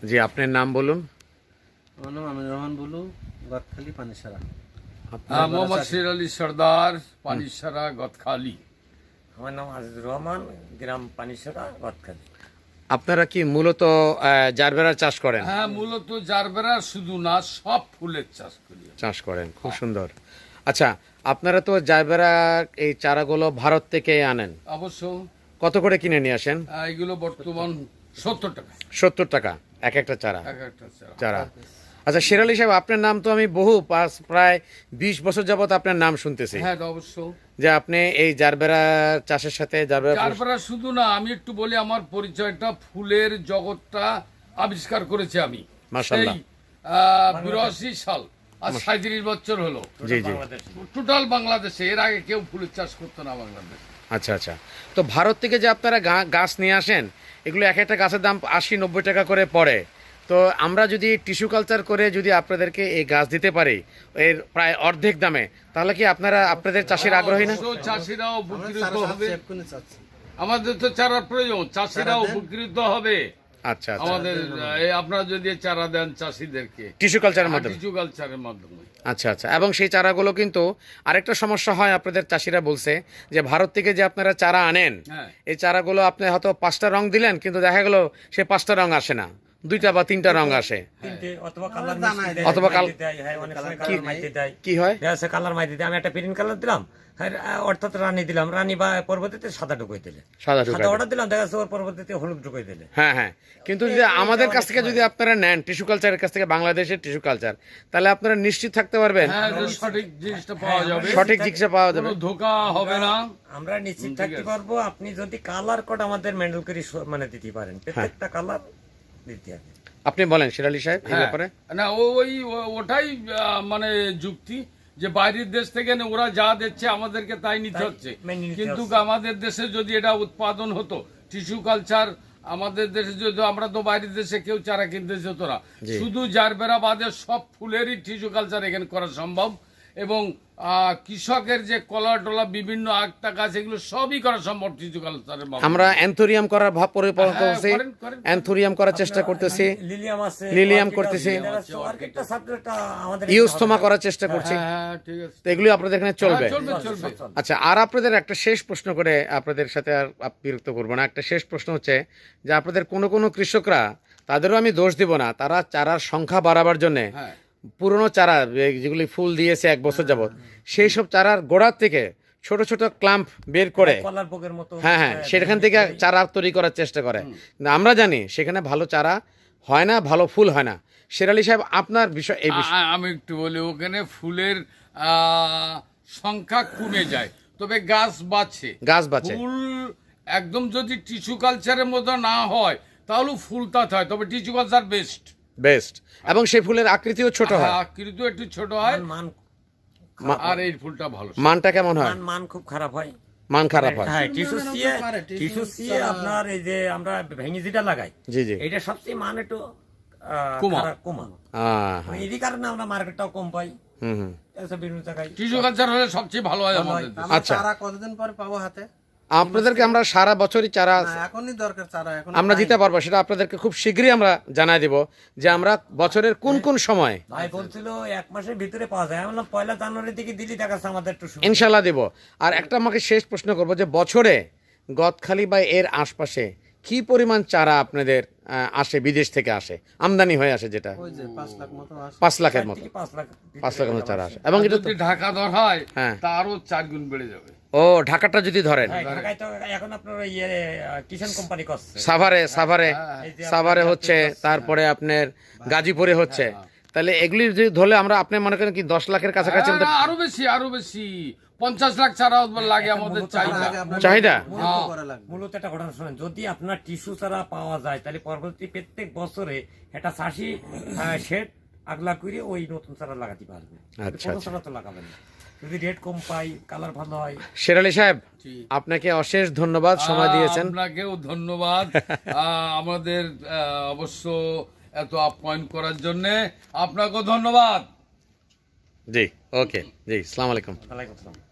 জি, আপনার নাম বলুন। আমার নাম আমিনুর রহমান বুলু, গদখালি পানিসারা। মোহাম্মদ সির আলী সর্দার, পানিসারা, গদখালি। আমার নাম আজিজুর রহমান, গ্রাম পানিসারা, গদখালি। আপনারা কি মূলত জারবেরা চাষ করেন? হ্যাঁ, মূলত জারবেরা শুধু না, সব ফুলের চাষ করি। চাষ করেন, খুব সুন্দর। আচ্ছা, আপনারা তো জারবেরা এই চারাগুলো ভারত থেকে আনেন, অবশ্য কত করে কিনে নিয়ে আসেন? এগুলো বর্তমান 70 টাকা 70 টাকা এক একটা চারা। এক একটা চারা। চারা। আচ্ছা, শের আলী সাহেব, আপনার নাম তো আমি প্রায় 20 বছর যাবত আপনার নাম শুনতেছি, হ্যাঁ, অবশ্য যে আপনি এই জারবেরা চাষের সাথে জারবেরা শুধু না, আমি একটু বলি আমার পরিচয়টা। ফুলের জগৎটা আবিষ্কার করেছি আমি মাশাআল্লাহ। 82 সাল, আর 37 বছর হলো। জি জি। টোটাল বাংলাদেশে, এর আগে কেউ ফুলের চাষ করতো না বাংলাদেশে। আচ্ছা আচ্ছা, তো ভারত থেকে যে আপনারা গাছ নিয়ে আসেন, এগুলো এক একটা গাছের দাম 80-90 টাকা করে পড়ে। তো আমরা যদি টিস্যু কালচার করে যদি আপনাদেরকে এই গাছ দিতে পারি এর প্রায় অর্ধেক দামে, তাহলে কি আপনাদের চাষির আগ্রহী না? অবশ্য চাষিরাও উপকৃত হবে। এক্ষুনি চাচ্ছি। আমাদের তো চারার প্রয়োজন, চাষিরাও উপকৃত হবে। আচ্ছা আচ্ছা, আমাদের আপনারা যদি চারা দেন চাষিদেরকে টিস্যু কালচারের মাধ্যমে। টিস্যু কালচারের মাধ্যমে। আচ্ছা আচ্ছা, এবং সেই চারাগুলো কিন্তু আরেকটা সমস্যা হয়, আপনাদের চাষিরা বলছে যে ভারত থেকে যে আপনারা চারা আনেন, হ্যাঁ। এই চারাগুলো আপনি হয়তো 5টা রং দিলেন, কিন্তু দেখা গেল সে 5টা রং আসে না, 2টা বা 3টা রং আসে। অথবা কালার অথবা কি হয়? কালার মাইতে দেয়। আমি একটা প্রিন্ট কালার দিলাম, অর্থাৎ রানী দিলাম, রানী বা পরবর্তীতে সাদা ঢুকাই দিলে, সাদা সাদা ঢুকাই অর্ডার দিলাম, দেখা যাচ্ছে ওর পরবর্তীতে হলুদ ঢুকাই দিলে। হ্যাঁ হ্যাঁ, কিন্তু যদি আমাদের কাছ থেকে যদি আপনারা নেন টিস্যু কালচারের কাছ থেকে, বাংলাদেশের টিস্যু কালচার, তাহলে আপনারা নিশ্চিত থাকতে পারবেন হ্যাঁ, যে সঠিক জিনিসটা পাওয়া যাবে, সঠিক চিকিৎসা পাওয়া যাবে। কোনো ধোঁকা হবে না। আমরা নিশ্চিত থাকতে পারবো। আপনি যদি কালার কোড আমাদের মেন্ডেল করে মানে দিতে পারেন, প্রত্যেকটা কালার দিতে হবে। আপনি বলেন শের আলী সাহেব এই হ্যাঁ, ব্যাপারে। না ওটাই মানে যুক্তি, যে বাইরের দেশ থেকে ওরা যা দিচ্ছে আমাদেরকে তাই নিতে হচ্ছে। মেনে নিতে কিন্তু হচ্ছে। আমাদের দেশে যদি এটা উৎপাদন হতো, টিস্যু কালচার আমাদের দেশে যদি, আমরা তো বাইরের দেশে কেউ চারা কিনতে যেত না। শুধু জারবেরা বাদে সব ফুলেরই টিস্যু কালচার এখানে করা সম্ভব। এবং কৃষকের যে কলা টলা বিভিন্ন আটটা গাছ, এগুলো সবই করা সম্ভব টিস্যু কালচারের মাধ্যমে। আমরা অ্যান্থোরিয়াম করার পরিকল্পনা হ্যাঁ, করছি, করেন। অ্যান্থোরিয়াম করার চেষ্টা করতেছি, লিলিয়াম আছে, লিলিয়াম করতেছি, অর্কিডটা সাবজেক্টটা আমাদের ইউস্থোমা করার চেষ্টা করছি। হ্যাঁ, ঠিক আছে। তো এগুলি আপনাদের এখানে চলবে? হ্যাঁ, চলবে। আচ্ছা, আর আপনাদের একটা শেষ প্রশ্ন করে, আপনাদের সাথে আর বিরক্ত করবো না, একটা শেষ প্রশ্ন হচ্ছে যে আপনাদের কোনো কৃষকরা, তাদেরও আমি দোষ দিব না, তারা চারার সংখ্যা বাড়াবার জন্য হ্যাঁ, পুরনো চারা যেগুলি ফুল দিয়েছে 1 বছর যাবত, সেই সব চারার গোড়ার থেকে ছোট ছোট ক্লাম্প বের করে, কলার পোকের মতো, হ্যাঁ হ্যাঁ, সেখান থেকে চারা তৈরি করার চেষ্টা করে। কিন্তু আমরা জানি সেখানে ভালো চারা হয় না, ভালো ফুল হয় না। শের আলী সাহেব, আপনার বিষয় এই বিষয়। আমি একটু বলি, ওখানে ফুলের সংখ্যা কমে যায়, তবে গাছ বাঁচে। ফুল একদম যদি টিস্যু কালচারের মতো না হয়, তাহলে ফুলটা হয়, তবে টিস্যু কালচার বেস্ট, এবং সেই ফুলের আকৃতিও ছোট হয়, আকৃতিও একটু ছোট হয়, আর এই ফুলটা ভালো। মানটা কেমন হয়? মান খুব খারাপ হয়, মান খারাপ হয়। হ্যাঁ, টিস্যু সিয়ে আপনার এই যে আমরা ভেঙে যেটা লাগাই, জি জি, এটা সবচেয়ে মান একটু কমা। এই কারণে আমরা মার্কেটটাও কম পাই। হুম। বিভিন্ন জায়গায় টিস্যু কালচার হলে সবচেয়ে ভালো হয় আমাদের দেশে। আচ্ছা, চারা কতদিন পরে পাবো হাতে? আপনাদেরকে আমরা সারা বছরই চারা এখনই দরকার, চারা এখন আমরা দিতে পারবো, সেটা আপনাদেরকে খুব শীঘ্রই আমরা জানাই দেব যে আমরা বছরের কোন সময় ভাই বলছিল 1 মাসের ভিতরে পাওয়া যায়। আমি বললাম 1 জানুয়ারি থেকে দিলি, দেখাচ্ছে আমাদের একটু সুবিধা। ইনশাল্লাহ দেব। আর একটা আমাকে শেষ প্রশ্ন করবো, যে বছরে গদখালি বা এর আশপাশে কি পরিমাণ চারা আপনাদের আসে, বিদেশ থেকে আসে, আমদানি হয়ে আসে, যেটা ওই যে 5 লাখ মতো আসে। 5 লাখের মতো, 5 লাখ 5 লাখের মতো চারা আসে। এবং এটা তো যদি ঢাকা দর হয়, হ্যাঁ, তারও 4 গুণ বেড়ে যাবে। ও, ঢাকাটা যদি ধরেন, হ্যাঁ, ঢাকায় তো এখন আপনার কিষান কোম্পানি করছে, সাভারে হচ্ছে, তারপরে আপনার গাজীপুরে হচ্ছে। তাহলে এগুলি যদি ধরলে আমরা, আপনি মনে করেন কি 10 লাখের কাছাকাছি আমাদের আরো বেশি 50 লাখ চারা লাগে আমাদের চাহিদা। মূলত একটা ঘটনা শুনেন, যদি আপনার টিস্যু চারা পাওয়া যায়, তাহলে পরবর্তী প্রত্যেক বছরে একটা চাষি শেড আগলা করে ওই নতুন চারা লাগাতে পারবে। কোনো চারা তো লাগাবেন না, যদি রেট কম পাই, কালার ভালো হয়। শের আলী সাহেব, আপনাকে অশেষ ধন্যবাদ, সময় দিয়েছেন। আপনাকেও ধন্যবাদ আমাদের অবশ্য এত আপ্যায়ন করার জন্য, আপনাকেও ধন্যবাদ। জি, ওকে, জি, আসসালামু আলাইকুম। ওয়ালাইকুম আসসালাম।